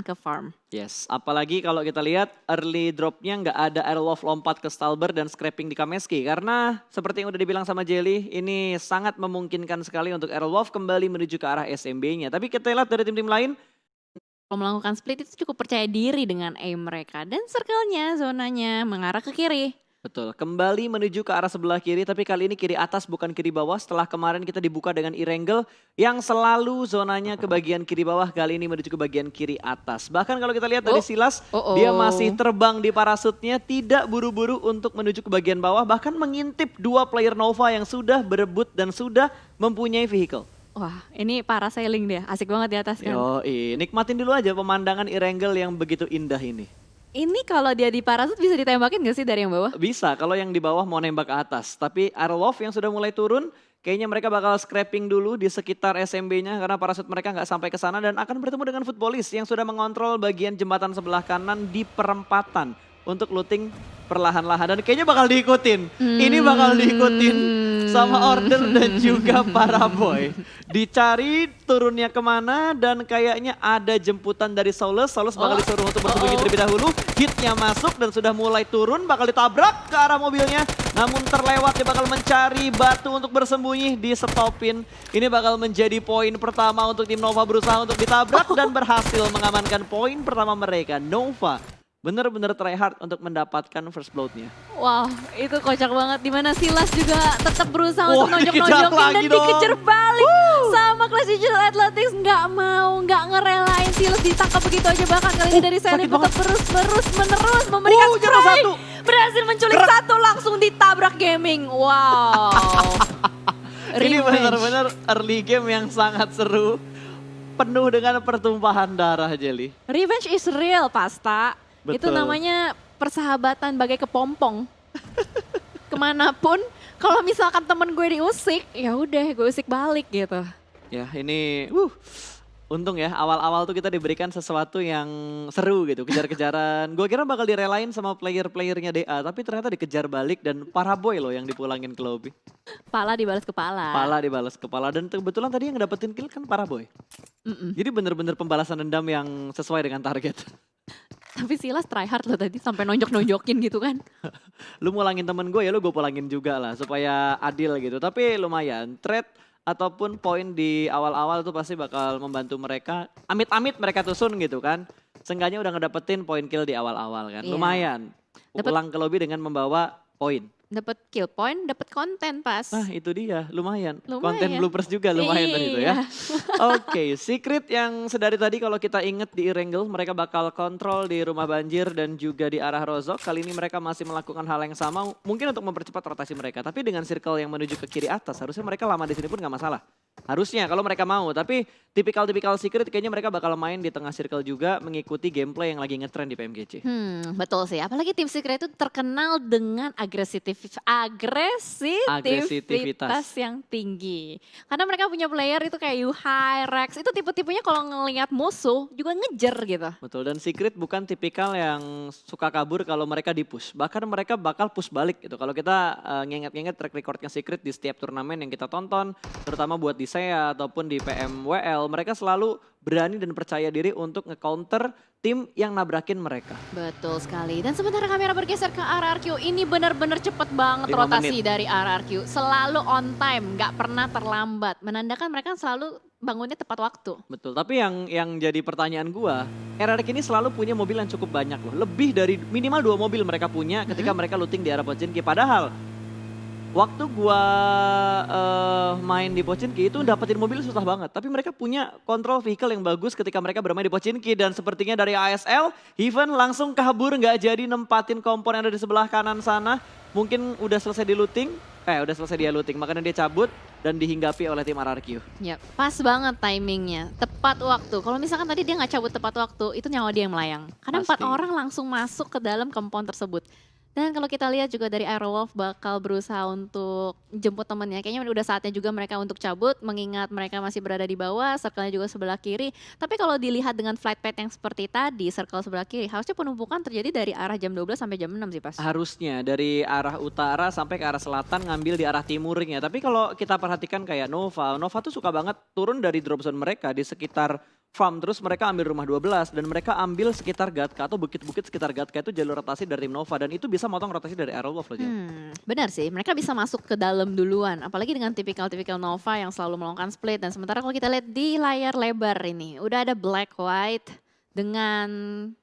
ke farm. Yes, apalagi kalau kita lihat early dropnya nggak ada Airlove lompat ke Stalber dan scrapping di Kameski. Karena seperti yang udah dibilang sama Jelly, ini sangat memungkinkan sekali untuk Airlove kembali menuju ke arah SMB-nya. Tapi kita lihat dari tim-tim lain, Kalau melakukan split itu cukup percaya diri dengan aim mereka. Dan circle-nya, zonanya mengarah ke kiri. betul, kembali menuju ke arah sebelah kiri, tapi kali ini kiri atas bukan kiri bawah. Setelah kemarin kita dibuka dengan Irengel yang selalu zonanya ke bagian kiri bawah, kali ini menuju ke bagian kiri atas. Bahkan kalau kita lihat dari Silas, dia masih terbang di parasutnya, tidak buru-buru untuk menuju ke bagian bawah, bahkan mengintip dua player Nova yang sudah berebut dan sudah mempunyai vehicle. Wah, ini parasailing dia, asik banget di atas kan. Yoi, nikmatin dulu aja pemandangan Irengel yang begitu indah ini. Ini kalau dia di parasut bisa ditembakin gak sih dari yang bawah? Bisa, kalau yang di bawah mau nembak ke atas. Tapi Arlov yang sudah mulai turun, kayaknya mereka bakal scrapping dulu di sekitar SMB-nya karena parasut mereka nggak sampai ke sana dan akan bertemu dengan Footballis yang sudah mengontrol bagian jembatan sebelah kanan di perempatan untuk looting perlahan-lahan dan kayaknya bakal diikutin. Ini bakal diikutin sama Order dan juga para boy. Dicari turunnya kemana dan kayaknya ada jemputan dari Saulus. Saulus bakal disuruh untuk bersembunyi terlebih dahulu. Hitnya masuk dan sudah mulai turun, bakal ditabrak ke arah mobilnya. Namun terlewat, dia bakal mencari batu untuk bersembunyi, di stopin. Ini bakal menjadi poin pertama untuk tim Nova berusaha untuk ditabrak dan berhasil mengamankan poin pertama mereka. Nova bener-bener try hard untuk mendapatkan first blood-nya. Wow, itu kocak banget. Dimana Silas juga tetap berusaha untuk dikejar nonjok-nonjokin dan lagi dong. dikejar balik. Sama Clash Digital Athletics nggak mau, nggak ngerelain Silas ditangkap begitu aja. Bahkan kali ini dari Sally tetap menerus memberikan Jatuh spray. satu. Berhasil menculik satu, langsung ditabrak gaming. Wow. Ini Revenge. benar-benar early game yang sangat seru. Penuh dengan pertumpahan darah, Jelly. Revenge is real, Pasta. Itu Betul. namanya persahabatan bagai kepompong. Kemanapun, kalau misalkan temen gue diusik, ya udah gue usik balik gitu. Ya ini, untung ya awal-awal tuh kita diberikan sesuatu yang seru gitu, kejar-kejaran. Gue kira bakal direlain sama player-playernya DA, tapi ternyata dikejar balik dan para boy loh yang dipulangin ke lobby. Pala dibalas kepala. Pala dibalas kepala dan kebetulan tadi yang dapetin kill kan para boy. Jadi bener-bener pembalasan dendam yang sesuai dengan target. Tapi Silas try hard loh tadi sampai nonjok-nonjokin gitu kan. Lu mulangin temen gue ya lu gue pulangin juga lah supaya adil gitu. Tapi lumayan, trade ataupun poin di awal-awal tuh pasti bakal membantu mereka. Amit-amit mereka tusun gitu kan. Seenggaknya udah ngedapetin poin kill di awal-awal kan. Iya. Lumayan, pulang ke lobby dengan membawa poin. Dapat kill point, dapat konten pas. Nah itu dia, lumayan. Lumayan. Konten bloopers juga lumayan tadi itu ya. Iya. Oke, Secret yang sedari tadi kalau kita inget di Irengel, mereka bakal kontrol di rumah banjir dan juga di arah Rozok. Kali ini mereka masih melakukan hal yang sama, mungkin untuk mempercepat rotasi mereka. Tapi dengan circle yang menuju ke kiri atas, harusnya mereka lama di sini pun nggak masalah. Harusnya kalau mereka mau, tapi tipikal-tipikal Secret kayaknya mereka bakal main di tengah circle juga mengikuti gameplay yang lagi ngetrend di PMGC. Betul sih, apalagi tim Secret itu terkenal dengan agresivitas yang tinggi. Karena mereka punya player itu kayak Yuhai, Rex, itu tipe-tipenya kalau ngelihat musuh juga ngejar gitu. Betul, dan Secret bukan tipikal yang suka kabur kalau mereka di-push. Bahkan mereka bakal push balik gitu. Kalau kita nginget-nginget track recordnya Secret di setiap turnamen yang kita tonton, terutama buat di SEA ataupun di PMWL, mereka selalu berani dan percaya diri untuk nge-counter tim yang nabrakin mereka. Betul sekali. Dan sementara kamera bergeser ke RRQ, ini benar-benar cepet banget 5 rotasi menit. dari RRQ. Selalu on time, nggak pernah terlambat. Menandakan mereka selalu bangunnya tepat waktu. Betul, tapi yang jadi pertanyaan gua, RRQ ini selalu punya mobil yang cukup banyak loh. Lebih dari minimal 2 mobil mereka punya ketika mereka looting di arah Pochinki. Padahal waktu gua main di Pochinki itu dapetin mobil susah banget. Tapi mereka punya kontrol vehicle yang bagus ketika mereka bermain di Pochinki. Dan sepertinya dari ASL, Heaven langsung kabur nggak jadi nempatin kompon yang ada di sebelah kanan sana. Mungkin udah selesai di looting, udah selesai dia looting. Makanya dia cabut dan dihinggapi oleh tim RRQ. Ya, pas banget timingnya, tepat waktu. Kalau misalkan tadi dia nggak cabut tepat waktu, itu nyawa dia yang melayang. Karena 4 Pasti. orang langsung masuk ke dalam kompon tersebut. Dan kalau kita lihat juga dari Aerowolf bakal berusaha untuk jemput temennya. Kayaknya udah saatnya juga mereka untuk cabut, mengingat mereka masih berada di bawah, circle-nya juga sebelah kiri. Tapi kalau dilihat dengan flight path yang seperti tadi, circle sebelah kiri, harusnya penumpukan terjadi dari arah jam 12 sampai jam 6 sih pas. Harusnya dari arah utara sampai ke arah selatan ngambil di arah timurnya. Tapi kalau kita perhatikan kayak Nova tuh suka banget turun dari drop zone mereka di sekitar farm terus mereka ambil rumah 12 dan mereka ambil sekitar Gatka atau bukit-bukit sekitar Gatka itu jalur rotasi dari tim Nova dan itu bisa motong rotasi dari Aerowolf loh Jel. Benar sih, mereka bisa masuk ke dalam duluan. Apalagi dengan tipikal-tipikal Nova yang selalu melakukan split. Dan sementara kalau kita lihat di layar lebar ini, udah ada Black White dengan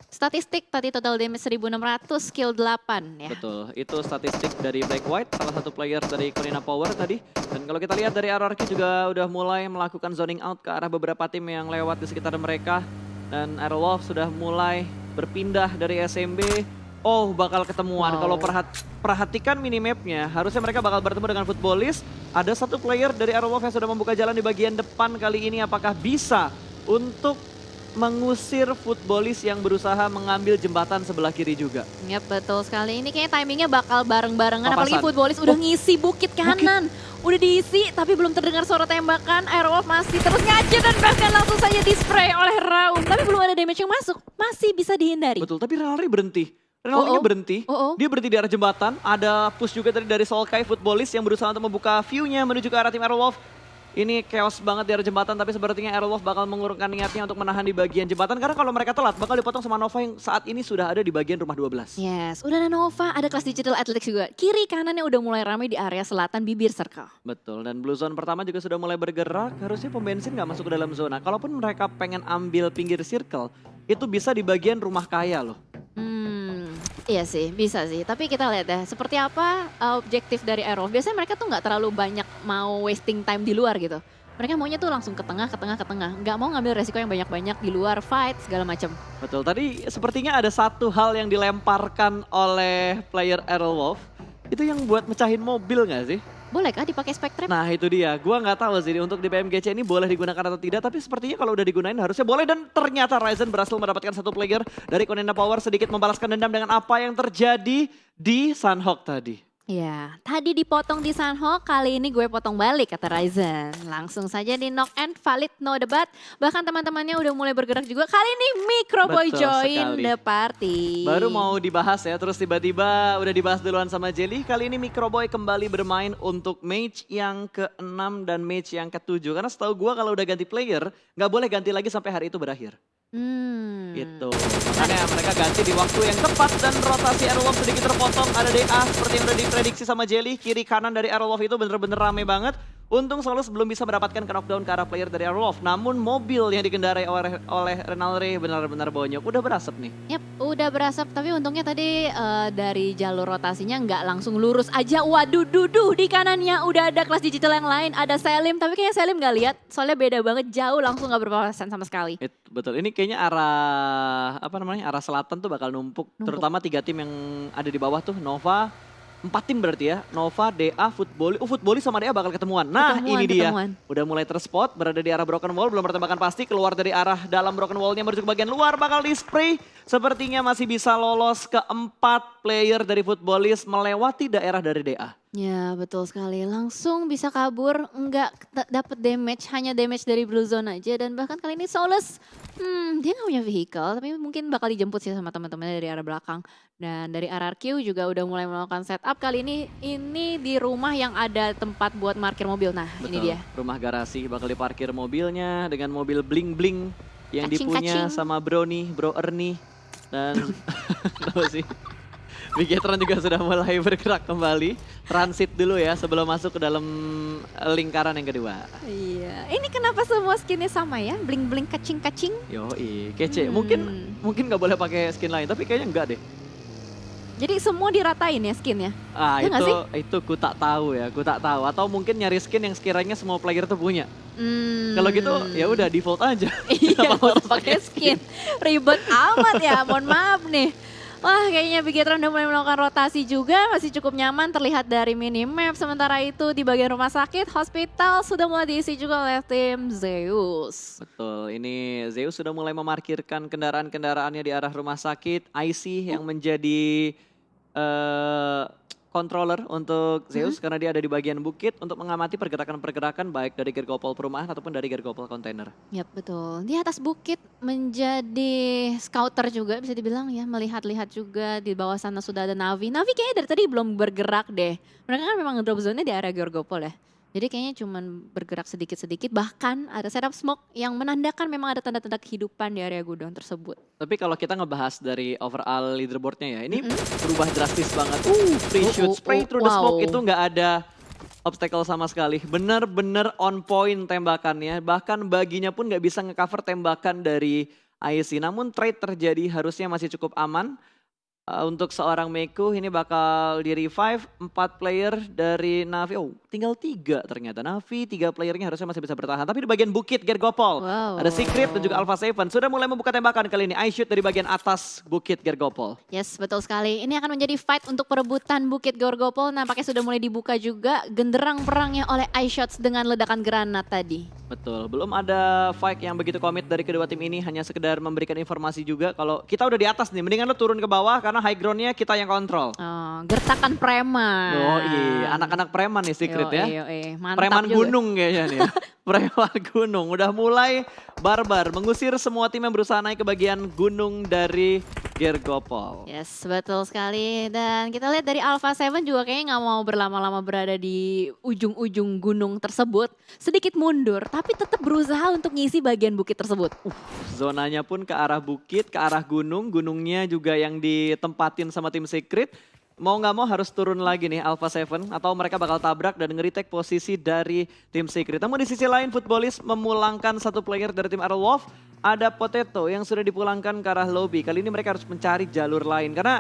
statistik tadi total damage 1600, skill 8 ya. Betul, itu statistik dari Black White, salah satu player dari Corina Power tadi. Dan kalau kita lihat dari RRQ juga udah mulai melakukan zoning out ke arah beberapa tim yang lewat di sekitar mereka. Dan Aerowolf sudah mulai berpindah dari SMB. Oh, bakal ketemuan. Wow. Kalau perhatikan minimapnya, harusnya mereka bakal bertemu dengan Footballist. Ada satu player dari Aerowolf yang sudah membuka jalan di bagian depan kali ini. Apakah bisa untuk mengusir Footballist yang berusaha mengambil jembatan sebelah kiri juga? Yap, betul sekali. Ini kayaknya timingnya bakal bareng-barengan. Apalagi Papasan. Footballist udah ngisi bukit kanan. Udah diisi tapi belum terdengar suara tembakan. Aerowolf masih terus ngajak dan bahkan langsung saja di-spray oleh Raum. Tapi belum ada damage yang masuk. Masih bisa dihindari. Betul, tapi Renalri berhenti. Renalrinya berhenti. Dia berhenti di arah jembatan. Ada push juga dari Solkai Footballist yang berusaha untuk membuka view-nya menuju ke arah tim Aerowolf. Ini chaos banget di arah jembatan, tapi sepertinya Aerowolf bakal mengurungkan niatnya untuk menahan di bagian jembatan. Karena kalau mereka telat, bakal dipotong sama Nova yang saat ini sudah ada di bagian rumah 12. Yes, udah ada Nova, ada kelas Digital Athletics juga. Kiri kanannya udah mulai ramai di area selatan bibir circle. Betul, dan Blue Zone pertama juga sudah mulai bergerak. Harusnya pembensin nggak masuk ke dalam zona. Kalaupun mereka pengen ambil pinggir circle, itu bisa di bagian rumah kaya loh. Iya sih, bisa sih. Tapi kita lihat ya, seperti apa objektif dari Aerowolf. Biasanya mereka tuh nggak terlalu banyak mau wasting time di luar gitu. Mereka maunya tuh langsung ke tengah, ke tengah, ke tengah. Nggak mau ngambil resiko yang banyak-banyak di luar, fight, segala macam. Betul, tadi sepertinya ada satu hal yang dilemparkan oleh player Aerowolf. Itu yang buat mecahin mobil nggak sih? Boleh kah dipakai Spectre? Nah itu dia, gua nggak tahu sih untuk di PMGC ini boleh digunakan atau tidak, tapi sepertinya kalau udah digunain harusnya boleh dan ternyata Ryzen berhasil mendapatkan satu player dari Corina Power sedikit membalaskan dendam dengan apa yang terjadi di Sunhawk tadi. Ya, tadi dipotong di Sunhawk, kali ini gue potong balik kata Ryzen. Langsung saja di knock and valid, no debat. Bahkan teman-temannya udah mulai bergerak juga. Kali ini Microboy Betul join sekali. the party. Baru mau dibahas ya, terus tiba-tiba udah dibahas duluan sama Jelly. Kali ini Microboy kembali bermain untuk match yang ke-6 dan match yang ke-7. Karena setahu gua kalau udah ganti player, nggak boleh ganti lagi sampai hari itu berakhir. Gitu. Makanya mereka ganti di waktu yang tepat dan rotasi Aerowolf sedikit terpotong. Ada DA seperti yang udah diprediksi sama Jelly. Kiri kanan dari Aerowolf itu bener-bener rame banget. Untung Solus belum bisa mendapatkan knockdown ke arah player dari Aerowolf. Namun mobil yang dikendarai oleh Renalri benar-benar bonyok. Udah berasap nih. Yap, udah berasap. Tapi untungnya tadi dari jalur rotasinya nggak langsung lurus aja. Waduh, duduh di kanannya udah ada kelas digital yang lain. Ada Selim, tapi kayaknya Selim nggak lihat. Soalnya beda banget, jauh langsung nggak berpapasan sama sekali. Betul, ini kayaknya arah selatan tuh bakal numpuk. Terutama 3 tim yang ada di bawah tuh, Nova, 4 tim berarti ya, Nova, DA, Footballist sama DA bakal ketemuan. Nah ini dia, udah mulai terspot, berada di arah broken wall, belum pertembakan pasti, keluar dari arah dalam broken wallnya menuju ke bagian luar, bakal di spray. Sepertinya masih bisa lolos ke 4 player dari Footballist melewati daerah dari DA. Ya betul sekali, langsung bisa kabur, nggak dapet damage, hanya damage dari Blue Zone aja. Dan bahkan kali ini Solus, dia nggak punya vehicle, tapi mungkin bakal dijemput sih sama teman-temannya dari arah belakang. Dan dari RRQ juga udah mulai melakukan setup, kali ini di rumah yang ada tempat buat parkir mobil. Nah Betul, ini dia. Rumah garasi bakal diparkir mobilnya dengan mobil bling-bling yang dipunya sama Bro Ernie. Dan tahu sih. Bigetron juga sudah mulai bergerak kembali. Transit dulu ya sebelum masuk ke dalam lingkaran yang kedua. Iya, ini kenapa semua skinnya sama ya? Bling-bling kacing-kacing. Yoi, kece. Mungkin nggak boleh pakai skin lain, tapi kayaknya enggak deh. Jadi semua diratain ya skinnya? Ah ya itu ku tak tahu ya, ku tak tahu. Atau mungkin nyari skin yang sekiranya semua player tuh punya. Kalau gitu ya udah default aja. Iya, harus pakai skin. Ribet amat ya, mohon maaf nih. Wah kayaknya Bigetron udah mulai melakukan rotasi juga, masih cukup nyaman terlihat dari minimap. Sementara itu di bagian rumah sakit, hospital sudah mulai diisi juga oleh tim Zeus. Betul, ini Zeus sudah mulai memarkirkan kendaraan-kendaraannya di arah rumah sakit. IC yang menjadi controller untuk Zeus karena dia ada di bagian bukit untuk mengamati pergerakan-pergerakan baik dari Gergopol perumahan ataupun dari Gergopol kontainer. Yap betul, di atas bukit menjadi scouter juga bisa dibilang ya, melihat-lihat juga. Di bawah sana sudah ada Navi. Navi kayaknya dari tadi belum bergerak deh. Mereka kan memang drop zone-nya di area Gergopol ya. Jadi kayaknya cuman bergerak sedikit-sedikit, bahkan ada setup smoke yang menandakan memang ada tanda-tanda kehidupan di area gudang tersebut. Tapi kalau kita ngebahas dari overall leaderboardnya ya, ini Mhm. berubah drastis banget. Free shoot, spray through the smoke itu nggak ada obstacle sama sekali. Bener-bener on point tembakannya. Bahkan baginya pun nggak bisa ngecover tembakan dari IC. Namun trade terjadi harusnya masih cukup aman. Untuk seorang Meku ini bakal di revive 4 player dari Navi. Oh, tinggal 3 ternyata. Navi 3 playernya harusnya masih bisa bertahan. Tapi di bagian bukit Gergopol Wow. ada Secret dan juga Alpha Seven sudah mulai membuka tembakan kali ini. I shoot dari bagian atas bukit Gergopol. Yes, betul sekali. Ini akan menjadi fight untuk perebutan Bukit Gorgopol. Nampaknya sudah mulai dibuka juga genderang perangnya oleh iShots dengan ledakan granat tadi. Betul, belum ada fight yang begitu komit dari kedua tim ini. Hanya sekedar memberikan informasi juga kalau kita udah di atas nih. Mendingan lo turun ke bawah karena high groundnya kita yang kontrol. Oh, gertakan preman. Oh iya, anak-anak preman nih Secret ya. Mantap Preman juga. gunung kayaknya nih. Preman gunung udah mulai barbar mengusir semua tim yang berusaha naik ke bagian gunung dari Gergopol. Yes, betul sekali. Dan kita lihat dari Alpha Seven juga kayaknya nggak mau berlama-lama berada di ujung-ujung gunung tersebut. Sedikit mundur, tapi tetap berusaha untuk ngisi bagian bukit tersebut. Zonanya pun ke arah bukit, ke arah gunung. Gunungnya juga yang ditempatin sama tim Secret. Mau nggak mau harus turun lagi nih Alpha Seven atau mereka bakal tabrak dan nge-retake posisi dari tim Secret. Namun di sisi lain Footballist memulangkan satu player dari tim Aerowolf. Ada Potato yang sudah dipulangkan ke arah lobby. Kali ini mereka harus mencari jalur lain karena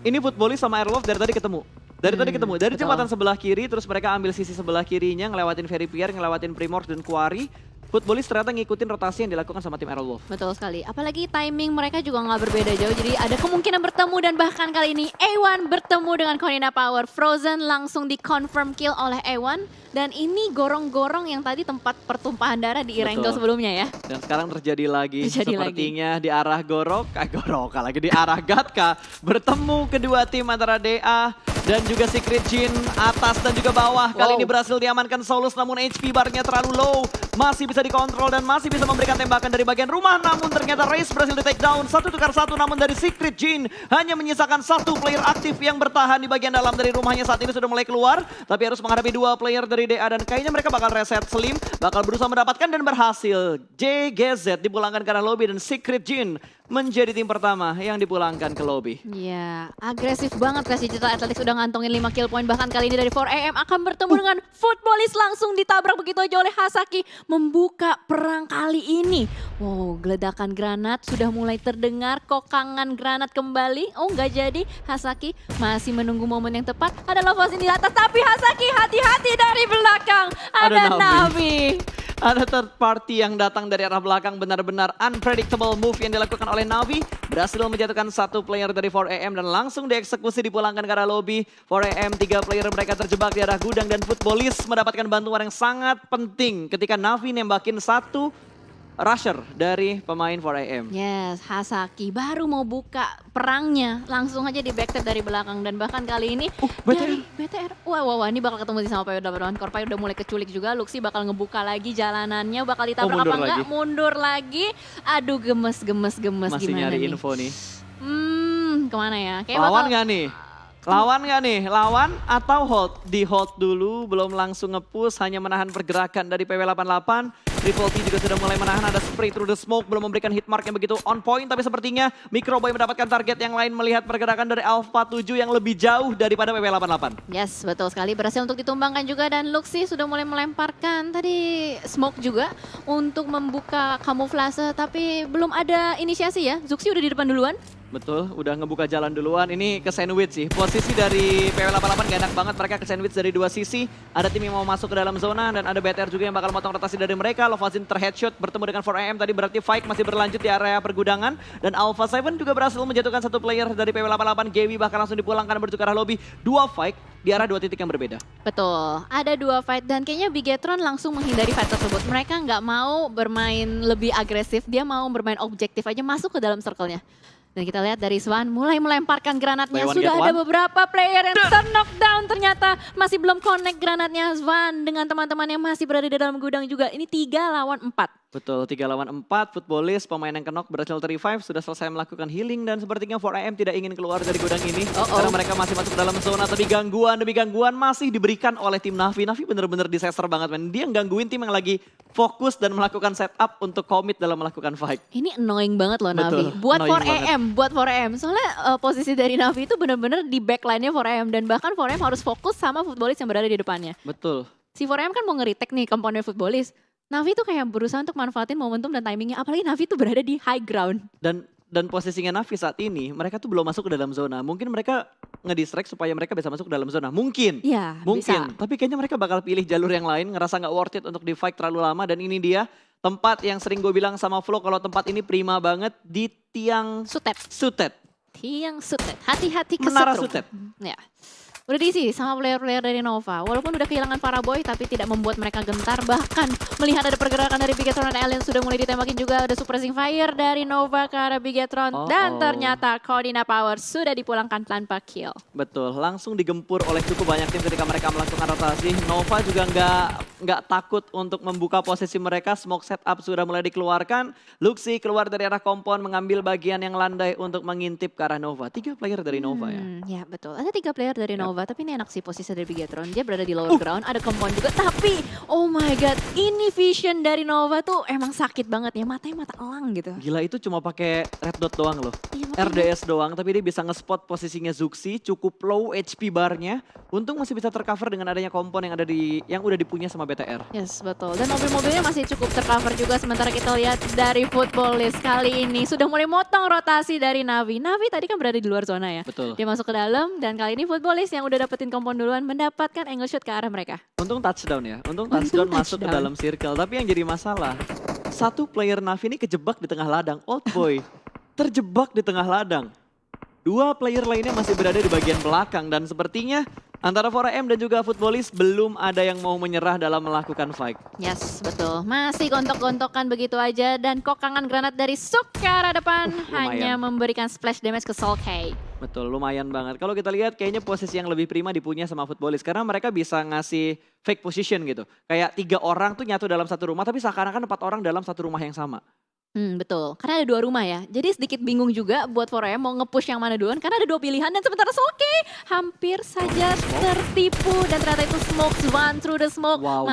ini Footballist sama Aerowolf dari tadi ketemu. Dari betul. jembatan sebelah kiri terus mereka ambil sisi sebelah kirinya ngelewatin Verifier, ngelewatin Primordial dan Quarry. Footballist ternyata ngikutin rotasi yang dilakukan sama tim Aerowolf. Betul sekali. Apalagi timing mereka juga nggak berbeda jauh. Jadi ada kemungkinan bertemu dan bahkan kali ini A1 bertemu dengan Konina Power. Frozen langsung di confirm kill oleh A1. Dan ini gorong-gorong yang tadi tempat pertumpahan darah di Irengel Betul. sebelumnya ya. Dan sekarang terjadi lagi Terjadi sepertinya di arah Goroka lagi di arah Gatka. Bertemu kedua tim antara DA dan juga Secret Jin atas dan juga bawah. Kali Wow. ini berhasil diamankan Solus namun HP barnya terlalu low. Masih bisa dikontrol dan masih bisa memberikan tembakan dari bagian rumah. Namun ternyata Raze berhasil di take down. 1-1 namun dari Secret Jin hanya menyisakan 1 player aktif yang bertahan di bagian dalam dari rumahnya saat ini sudah mulai keluar. Tapi harus menghadapi 2 player dari DA dan kayaknya mereka bakal reset Slim. Bakal berusaha mendapatkan dan berhasil. JGZ dipulangkan ke arah lobby dan Secret Jin menjadi tim pertama yang dipulangkan ke lobby. Iya, agresif banget Clash Digital Athletics udah ngantongin 5 kill point. Bahkan kali ini dari 4AM akan bertemu dengan Footballist langsung ditabrak begitu aja oleh Hasaki. Membuka perang kali ini. Wow, geledakan granat sudah mulai terdengar. Kokangan granat kembali. Oh nggak jadi, Hasaki masih menunggu momen yang tepat. Ada Lovosin di atas, tapi Hasaki hati-hati dari belakang. Ada Navi. Ada third party yang datang dari arah belakang, benar-benar unpredictable move yang dilakukan oleh Navi. Berhasil menjatuhkan 1 player dari 4AM dan langsung dieksekusi dipulangkan ke arah lobby. 4AM 3 player mereka terjebak di arah gudang dan Footballist mendapatkan bantuan yang sangat penting ketika Navi nembakin 1 rusher dari pemain 4AM. Yes, Hasaki baru mau buka perangnya, langsung aja di backtap dari belakang dan bahkan kali ini dari BTR. Wah, ini bakal ketemu sama PW8 Korpai udah mulai keculik juga. Luxi bakal ngebuka lagi jalanannya, bakal ditabrak apa enggak? Mundur lagi. Aduh, gemes Masih gimana nyari nih? info nih. Kemana ya? Kayak Lawan bakal nggak nih? Lawan nggak nih? Lawan atau hold? Di hold dulu, belum langsung nge-push, hanya menahan pergerakan dari PW88. Triple T juga sudah mulai menahan, ada spray through the smoke, belum memberikan hit mark yang begitu on point. Tapi sepertinya Microboy mendapatkan target yang lain melihat pergerakan dari Alpha 7 yang lebih jauh daripada PW88. Yes, betul sekali. Berhasil untuk ditumbangkan juga dan Luxi sudah mulai melemparkan tadi smoke juga untuk membuka kamuflase. Tapi belum ada inisiasi ya. Zuxi udah di depan duluan. Betul, udah ngebuka jalan duluan. Ini ke sandwich sih. Posisi dari PW88 gak enak banget. Mereka ke sandwich dari 2 sisi. Ada tim yang mau masuk ke dalam zona dan ada BTR juga yang bakal motong rotasi dari mereka. Lovazin terheadshot bertemu dengan 4AM tadi berarti fight masih berlanjut di area pergudangan. Dan Alpha 7 juga berhasil menjatuhkan 1 player dari PW88. Gaby bahkan langsung dipulangkan menuju ke arah lobby. 2 fight di arah 2 titik yang berbeda. Betul, ada 2 fight dan kayaknya Bigetron langsung menghindari fight tersebut. Mereka nggak mau bermain lebih agresif, dia mau bermain objektif aja masuk ke dalam circle-nya. Dan kita lihat dari Swan mulai melemparkan granatnya. Buy one, Sudah get ada one. beberapa player yang knockdown ternyata. Masih belum connect granatnya Swan dengan teman-teman yang masih berada di dalam gudang juga. Ini 3 lawan 4. Betul, 3 lawan 4, Footballist, pemain yang kenok berhasil terrevive, sudah selesai melakukan healing dan sepertinya 4AM tidak ingin keluar dari gudang ini. Karena mereka masih masuk dalam zona, tapi gangguan demi gangguan masih diberikan oleh tim Navi. Navi bener-bener disaster banget, men. Dia ngangguin tim yang lagi fokus dan melakukan setup untuk commit dalam melakukan fight. Ini annoying banget loh Betul, Navi. Buat annoying 4AM. Soalnya posisi dari Navi itu bener-bener di backline-nya 4AM. Dan bahkan 4AM harus fokus sama Footballist yang berada di depannya. Betul. Si 4AM kan mau nge-retake nih komponen Footballist. Navi tuh kayak berusaha untuk manfaatin momentum dan timingnya. Apalagi Navi tuh berada di high ground. Dan posisinya Navi saat ini, mereka tuh belum masuk ke dalam zona. Mungkin mereka ngedistract supaya mereka bisa masuk ke dalam zona. Mungkin. Iya, Mungkin. bisa. Tapi kayaknya mereka bakal pilih jalur yang lain, ngerasa nggak worth it untuk di fight terlalu lama. Dan ini dia tempat yang sering gue bilang sama Flo, kalau tempat ini prima banget di tiang Sutet. Tiang Sutet. Hati-hati Menara kesetrum. Sutet. Ya. Udah diisi sama player-player dari Nova. Walaupun udah kehilangan para boy tapi tidak membuat mereka gentar. Bahkan melihat ada pergerakan dari Bigetron dan Alien sudah mulai ditembakin juga. Ada suppressing fire dari Nova ke arah Bigetron. Dan ternyata Cordina Power sudah dipulangkan tanpa kill. Betul, langsung digempur oleh cukup banyak tim ketika mereka melakukan rotasi. Nova juga nggak takut untuk membuka posisi mereka. Smoke setup sudah mulai dikeluarkan. Luxi keluar dari arah kompon mengambil bagian yang landai untuk mengintip ke arah Nova. 3 player dari Nova ya. Ya betul, ada 3 player dari Nova. Tapi ini enak sih posisi dari Bigetron. Dia berada di lower ground, ada kompon juga. Tapi oh my god, ini vision dari Nova tuh emang sakit banget ya. Matanya mata elang gitu. Gila, itu cuma pakai red dot doang loh. Iya, makanya. RDS doang, tapi dia bisa nge-spot posisinya Zuxi, cukup low HP barnya. Untung masih bisa tercover dengan adanya kompon yang udah dipunya sama BTR. Yes, betul. Dan mobil-mobilnya masih cukup tercover juga. Sementara kita lihat dari Footballist kali ini sudah mulai motong rotasi dari Navi. Navi tadi kan berada di luar zona ya. Betul. Dia masuk ke dalam dan kali ini Footballist yang udah dapetin kompon duluan mendapatkan angle shot ke arah mereka. Untung touchdown ya, untung touchdown masuk ke dalam circle. Tapi yang jadi masalah, satu player Navi ini kejebak di tengah ladang. Old boy terjebak di tengah ladang. 2 player lainnya masih berada di bagian belakang dan sepertinya antara 4AM dan juga Footballist belum ada yang mau menyerah dalam melakukan fight. Yes, betul. Masih gontok-gontokan begitu aja dan kokangan granat dari Suk ke arah depan hanya memberikan splash damage ke Soul K. Betul, lumayan banget. Kalau kita lihat kayaknya posisi yang lebih prima dipunya sama Footballist karena mereka bisa ngasih fake position gitu. Kayak 3 orang tuh nyatu dalam satu rumah tapi seakan-akan 4 orang dalam satu rumah yang sama. Betul, karena ada 2 rumah ya. Jadi sedikit bingung juga buat 4AM mau nge-push yang mana duluan. Karena ada 2 pilihan dan sementara Soke hampir saja tertipu. Dan ternyata itu smoke, one through the smoke. Wow,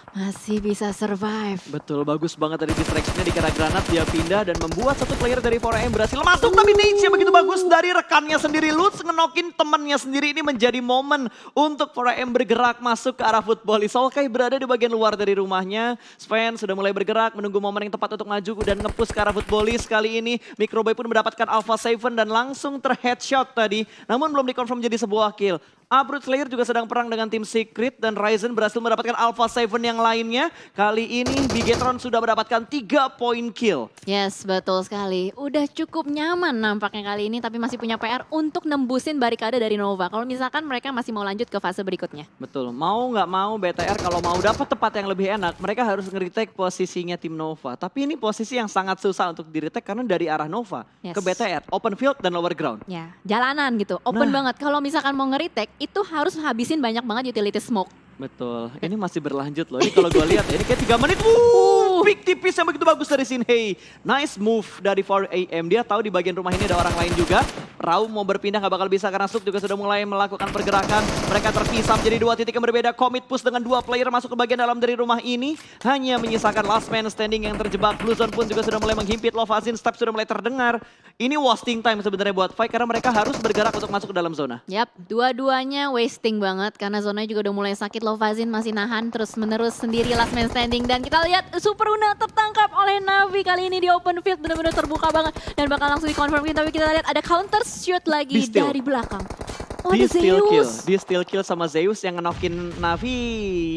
Masih bisa survive. Betul, bagus banget dari distraction-nya di kira granat. Dia pindah dan membuat satu player dari 4AM berhasil masuk. Tapi nade-nya begitu bagus dari rekannya sendiri. Lutz ngenokin temannya sendiri. Ini menjadi momen untuk 4AM bergerak masuk ke arah Footballist. Solkai berada di bagian luar dari rumahnya. Sven sudah mulai bergerak menunggu momen yang tepat untuk maju dan nge-push ke arah Footballist. Kali ini Microboy pun mendapatkan Alpha 7 dan langsung ter-headshot tadi. Namun belum dikonfirm jadi sebuah kill. Uproot Slayer juga sedang perang dengan tim Secret dan Ryzen berhasil mendapatkan Alpha 7 yang lainnya. Kali ini Bigetron sudah mendapatkan 3 poin kill. Yes, betul sekali. Udah cukup nyaman nampaknya kali ini tapi masih punya PR untuk nembusin barikade dari Nova. Kalau misalkan mereka masih mau lanjut ke fase berikutnya. Betul, mau nggak mau BTR kalau mau dapat tempat yang lebih enak, mereka harus nge-retake posisinya tim Nova. Tapi ini posisi yang sangat susah untuk di-retake karena dari arah Nova ke BTR, open field dan lower ground. Ya, jalanan gitu, open banget. Kalau misalkan mau nge-retake itu harus habisin banyak banget utility smoke. Betul, ini masih berlanjut loh. Ini kalau gue lihat ya, ini kayak 3 menit. Pick tipis yang begitu bagus dari Sinhei. Nice move dari 4AM. Dia tahu di bagian rumah ini ada orang lain juga. Raum mau berpindah gak bakal bisa karena Suk juga sudah mulai melakukan pergerakan. Mereka terpisah menjadi 2 titik yang berbeda. Commit push dengan 2 player masuk ke bagian dalam dari rumah ini. Hanya menyisakan last man standing yang terjebak. Blue Zone pun juga sudah mulai menghimpit. Lovazin step sudah mulai terdengar. Ini wasting time sebenarnya buat fight karena mereka harus bergerak untuk masuk ke dalam zona. Yap, dua-duanya wasting banget karena zonanya juga udah mulai sakit. Lovazin masih nahan terus-menerus sendiri last man standing. Dan kita lihat Super Una tertangkap oleh Navi kali ini di open field. Benar-benar terbuka banget dan bakal langsung dikonfirm. Tapi kita lihat ada counter shoot lagi dari belakang. Oh, di Zeus. steal kill sama Zeus yang ngenokin Navi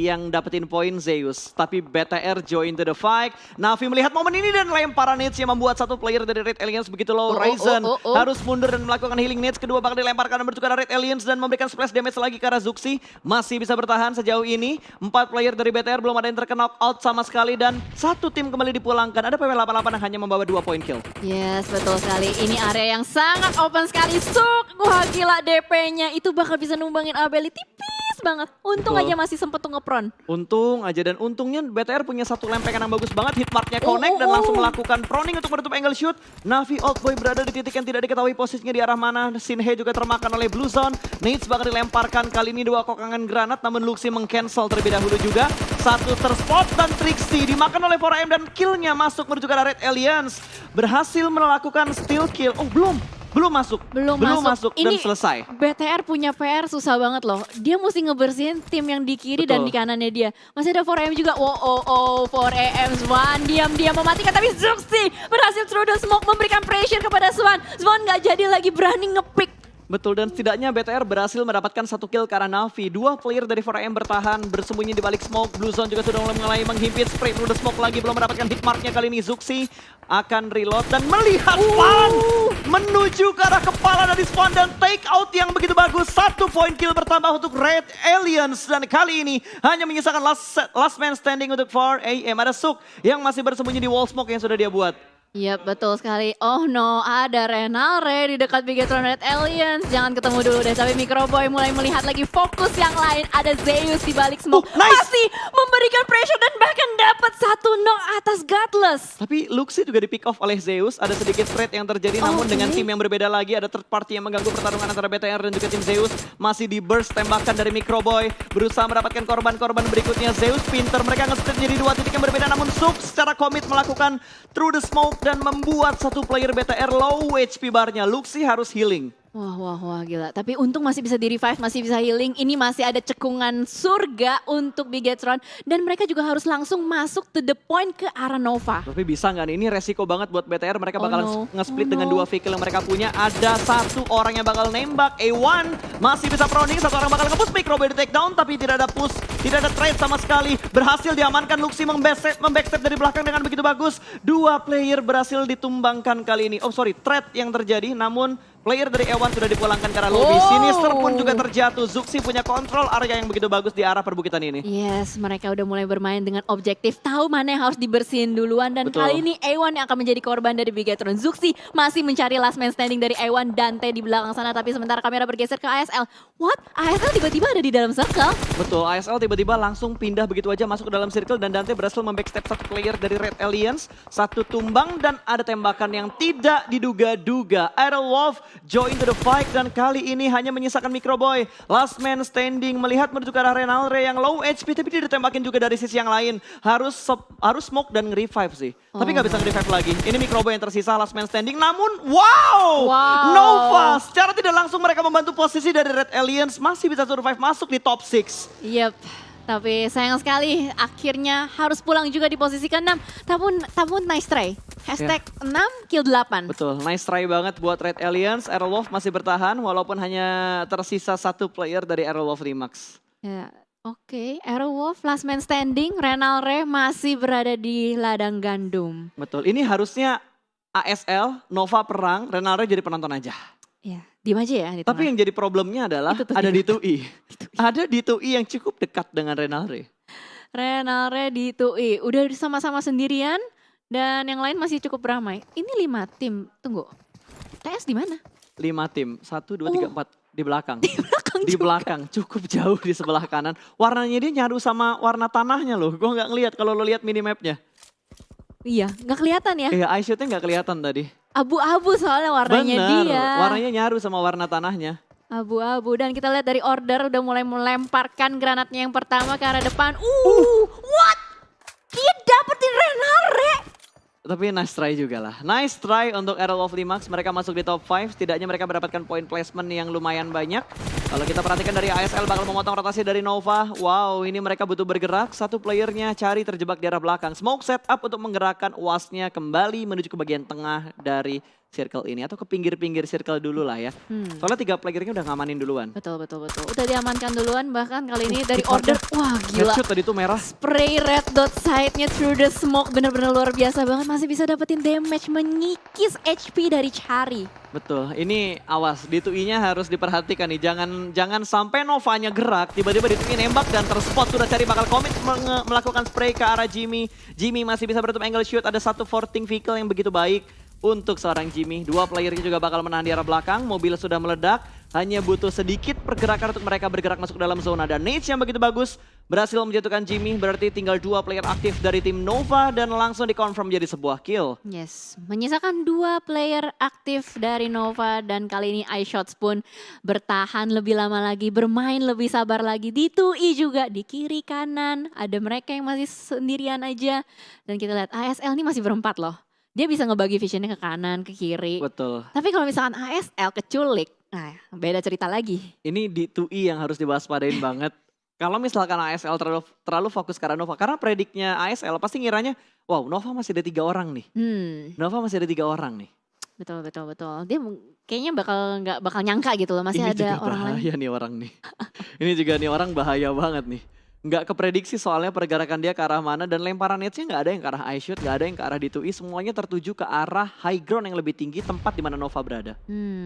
yang dapetin poin Zeus. Tapi BTR join to the fight. Navi melihat momen ini dan lemparan nades yang membuat satu player dari Red Aliens begitu low. Ryzen harus mundur dan melakukan healing nades. Kedua bakal dilemparkan dan bertukar Red Aliens dan memberikan splash damage lagi ke arah Zuxi. Masih bisa bertahan sejauh ini. 4 player dari BTR belum ada yang terkena out sama sekali dan satu tim kembali dipulangkan. Ada PW88 yang hanya membawa 2 poin kill. Yes, betul sekali. Ini area yang sangat open sekali. Suk, wah gila DP-nya itu bakal bisa numbangin Abeli tipis banget. Untung Betul. aja masih sempet tuh ngepron. Untung aja, dan untungnya BTR punya satu lempengan yang bagus banget, hitmarknya connect dan langsung melakukan proning untuk menutup angle shoot. Navi Oldboy berada di titik yang tidak diketahui posisinya di arah mana. Shinhei juga termakan oleh Blue Zone. Nades bakal dilemparkan, kali ini 2 kokangan granat, namun Luxi meng-cancel terlebih dahulu juga. Satu terspot dan Trixie dimakan oleh 4AM dan killnya masuk menuju ke arah Red Alliance. Berhasil melakukan steal kill. Oh belum masuk. Belum masuk dan Ini selesai. BTR punya PR susah banget loh. Dia mesti ngebersihin tim yang di kiri dan Betul. di kanannya dia. Masih ada 4AM juga. 4AM Swan diam-diam mematikan. Tapi Zuxi berhasil through the smoke memberikan pressure kepada Swan. Swan gak jadi lagi berani ngepick. Betul, dan setidaknya BTR berhasil mendapatkan 1 kill ke arah Navi. 2 player dari 4AM bertahan, bersembunyi di balik smoke. Blue Zone juga sudah mulai menghimpit, spray through the smoke lagi, belum mendapatkan hitmarknya. Kali ini Zuxi akan reload dan melihat Swan menuju ke arah kepala dari Swan dan take out yang begitu bagus. 1 point kill bertambah untuk Red Alliance, dan kali ini hanya menyisakan last man standing untuk 4AM. Ada Suk yang masih bersembunyi di wall smoke yang sudah dia buat. Yap, betul sekali. Oh no, ada Renalre di dekat Bigetron Red Alliance. Jangan ketemu dulu deh, tapi Microboy mulai melihat lagi fokus yang lain. Ada Zeus di balik smoke. Nice. Masih memberikan pressure dan bahkan dapat 1 knock atas Godless. Tapi Luxi juga di pick off oleh Zeus. Ada sedikit trade yang terjadi, namun dengan tim yang berbeda lagi. Ada third party yang mengganggu pertarungan antara BTR dan juga tim Zeus. Masih di burst tembakan dari Microboy. Berusaha mendapatkan korban-korban berikutnya. Zeus pinter, mereka nge-split menjadi 2 titik yang berbeda. Namun Suk secara komit melakukan through the smoke dan membuat satu player BTR low HP barnya. Luxi harus healing. Wah, gila. Tapi untung masih bisa di-revive, masih bisa healing. Ini masih ada cekungan surga untuk Bigetron. Dan mereka juga harus langsung masuk to the point ke arah Nova. Tapi bisa nggak nih? Ini resiko banget buat BTR. Mereka Oh bakal no. nge-split Oh dengan no. 2 vehicle yang mereka punya. Ada 1 orang yang bakal nembak. A1 masih bisa proning. 1 orang bakal nge-push. Microboy di take down, tapi tidak ada push. Tidak ada trade sama sekali. Berhasil diamankan. Luxi membackstep dari belakang dengan begitu bagus. 2 player berhasil ditumbangkan kali ini. Oh sorry, trade yang terjadi. Namun player dari A1 sudah dipulangkan ke arah lobby. Sinister pun juga terjatuh. Zuxi punya kontrol area yang begitu bagus di arah perbukitan ini. Yes, mereka udah mulai bermain dengan objektif. Tahu mana yang harus dibersihin duluan. Dan Betul. kali ini A1 yang akan menjadi korban dari Bigetron. Zuxi masih mencari last man standing dari A1. Dante di belakang sana. Tapi sementara kamera bergeser ke ASL. What? ASL tiba-tiba ada di dalam circle? Betul, ASL tiba-tiba langsung pindah begitu aja masuk ke dalam circle. Dan Dante berhasil membackstep 1 player dari Red Alliance. 1 tumbang dan ada tembakan yang tidak diduga-duga. Aerolov join to the fight dan kali ini hanya menyisakan Microboy. Last man standing, melihat menuju ke arah Renalre yang low HP tapi dia ditembakin juga dari sisi yang lain. Harus smoke dan nge-revive sih. Tapi nggak bisa nge-revive lagi. Ini Microboy yang tersisa, last man standing. Namun wow! Nova secara tidak langsung mereka membantu posisi dari Red Alliance. Masih bisa survive masuk di top 6. Yep. Tapi sayang sekali akhirnya harus pulang juga di posisi ke-6. Tapi nice try. Hashtag 6 kill 8. Betul, nice try banget buat Red Alliance. Aerolov masih bertahan walaupun hanya tersisa 1 player dari Aerolov Remax. Ya, oke. Aerowolf last man standing. Renalre masih berada di ladang gandum. Betul, ini harusnya ASL, Nova perang, Renalre jadi penonton aja. Ya, diem aja ya di Tapi tengah. yang jadi problemnya adalah Itu tuh ada di D2E. Ada D2E yang cukup dekat dengan Renalre. Renalre di TUI udah sama-sama sendirian dan yang lain masih cukup ramai. Ini 5 tim. Tunggu. TS di mana? 5 tim, 1, 2, 3, 4 di belakang. Belakang Di juga. belakang, cukup jauh di sebelah kanan. Warnanya dia nyadu sama warna tanahnya loh. Gue nggak ngelihat kalau lo lihat minimapnya. Iya, nggak kelihatan ya. Iya, eye shotnya nggak kelihatan tadi. Abu-abu soalnya warnanya Bener, dia. warnanya nyaru sama warna tanahnya. Abu-abu dan kita lihat dari order udah mulai melemparkan granatnya yang pertama ke arah depan. What? Dia dapetin Renalre. Tapi nice try juga lah. Nice try untuk Aerolov Limax. Mereka masuk di top 5. Setidaknya mereka mendapatkan point placement yang lumayan banyak. Kalau kita perhatikan dari ASL bakal memotong rotasi dari Nova. Wow, ini mereka butuh bergerak. 1 playernya cari terjebak di arah belakang. Smoke setup untuk menggerakkan UAS-nya kembali menuju ke bagian tengah dari circle ini. Atau ke pinggir-pinggir circle dulu lah ya. Soalnya 3 playernya udah ngamanin duluan. Betul. Udah diamankan duluan bahkan kali ini dari order. Wah gila. Headshot tadi tuh merah. Spray red dot side-nya through the smoke bener-bener luar biasa banget. Masih bisa dapetin damage mengikis HP dari Chari. Betul, ini awas, D2E-nya harus diperhatikan nih. Jangan sampai Novanya gerak, tiba-tiba D2E nembak dan terspot. Sudah cari bakal komit melakukan spray ke arah Jimmy. Jimmy masih bisa bertutup angle shoot, ada 1 forting vehicle yang begitu baik. untuk seorang Jimmy. Dua playernya juga bakal menahan di arah belakang. Mobil sudah meledak. Hanya butuh sedikit pergerakan untuk mereka bergerak masuk dalam zona. Dan Nate yang begitu bagus berhasil menjatuhkan Jimmy. Berarti tinggal dua player aktif dari tim Nova dan langsung dikonfirm jadi sebuah kill. Yes, menyisakan dua player aktif dari Nova dan kali ini iShots pun bertahan lebih lama lagi, bermain lebih sabar lagi. Di 2i juga di kiri kanan, ada mereka yang masih sendirian aja. Dan kita lihat ASL ini masih berempat loh. Dia bisa ngebagi visionnya ke kanan, ke kiri. Betul. Tapi kalau misalkan ASL keculik, nah beda cerita lagi. Ini di 2i yang harus diwaspadain banget. Kalau misalkan ASL terlalu fokus ke arah Nova. Karena prediknya ASL pasti ngiranya, wow Nova masih ada 3 orang nih. Nova masih ada 3 orang nih. Betul. Dia kayaknya nggak bakal nyangka gitu loh, masih Ini ada juga orang lain. bahaya nih orang nih. Ini juga nih orang bahaya banget nih. Nggak keprediksi soalnya pergerakan dia ke arah mana dan lemparan netsnya nggak ada yang ke arah iShoot, nggak ada yang ke arah D2i, semuanya tertuju ke arah high ground yang lebih tinggi tempat di mana Nova berada.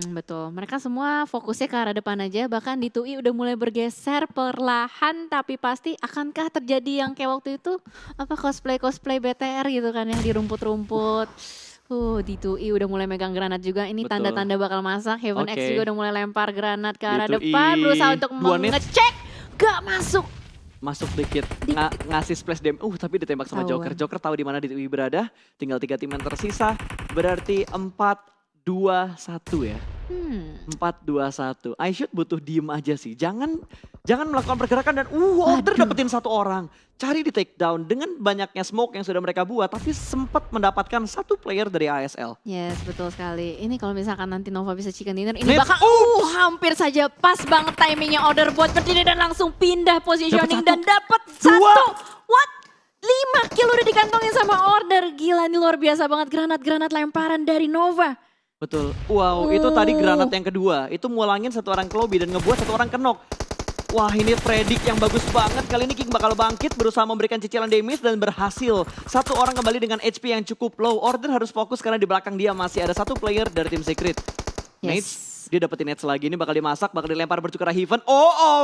Betul, mereka semua fokusnya ke arah depan aja, bahkan D2i udah mulai bergeser perlahan tapi pasti akankah terjadi yang kayak waktu itu apa cosplay BTR gitu kan ya di rumput-rumput. D2i udah mulai megang granat juga, ini Betul. tanda-tanda bakal masak. Heaven X Oke. juga udah mulai lempar granat ke arah D2i, depan, berusaha untuk dua nades. mengecek, gak masuk. Masuk dikit, ngasih splash damage. Tapi ditembak sama Joker. Joker tahu di mana D2i berada. Tinggal 3 tim yang tersisa. Berarti 4-2-1 ya. 4-2-1. iShoot butuh diem aja sih. Jangan melakukan pergerakan dan Order dapetin 1 orang. Cari di take down dengan banyaknya smoke yang sudah mereka buat, tapi sempat mendapatkan 1 player dari ASL. Yes, betul sekali. Ini kalau misalkan nanti Nova bisa chicken dinner, ini Nate, bakal hampir saja pas banget timingnya Order buat berdiri dan langsung pindah positioning dan dapat 1. What? 5 kill udah dikantongin sama Order. Gila, ini luar biasa banget granat-granat lemparan dari Nova. Betul. Wow, itu tadi granat yang kedua. Itu mulangin 1 orang ke lobby dan ngebuat 1 orang ke knock. Wah, ini predik yang bagus banget. Kali ini King bakal bangkit, berusaha memberikan cicilan damage dan berhasil. 1 orang kembali dengan HP yang cukup low. Order harus fokus karena di belakang dia masih ada 1 player dari tim Secret. Nate, dia dapetin nades lagi. Ini bakal dimasak, bakal dilempar bertukar Heaven.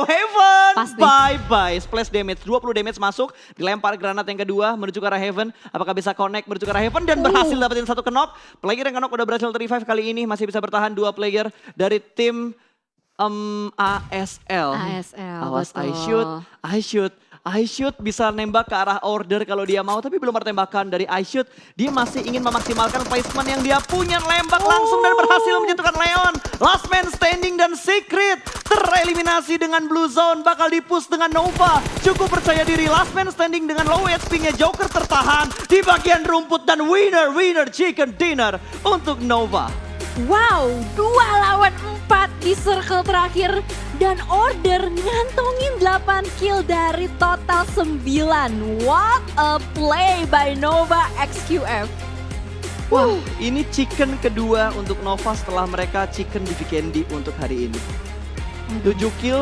Heaven! Pasti. Bye-bye. Splash damage, 20 damage masuk. Dilempar granat yang kedua menuju ke arah Heaven. Apakah bisa connect menuju ke arah Heaven dan berhasil dapetin 1 knock. Player yang knock udah berhasil revive kali ini. Masih bisa bertahan 2 player dari tim ASL. Awas iShoot bisa nembak ke arah Order kalau dia mau, tapi belum ada tembakan dari iShoot. Dia masih ingin memaksimalkan placement yang dia punya, lembak langsung dan berhasil menjatuhkan Leon. Last man standing dan Secret tereliminasi dengan Blue Zone, bakal dipush dengan Nova. Cukup percaya diri, last man standing dengan low HP-nya. Joker tertahan di bagian rumput dan winner chicken dinner untuk Nova. Wow, 2 lawan 4 di circle terakhir dan Order ngantongin 8 kill dari total 9. What a play by Nova XQF. Wah, ini chicken kedua untuk Nova setelah mereka chicken di Vikendi untuk hari ini. 7 kill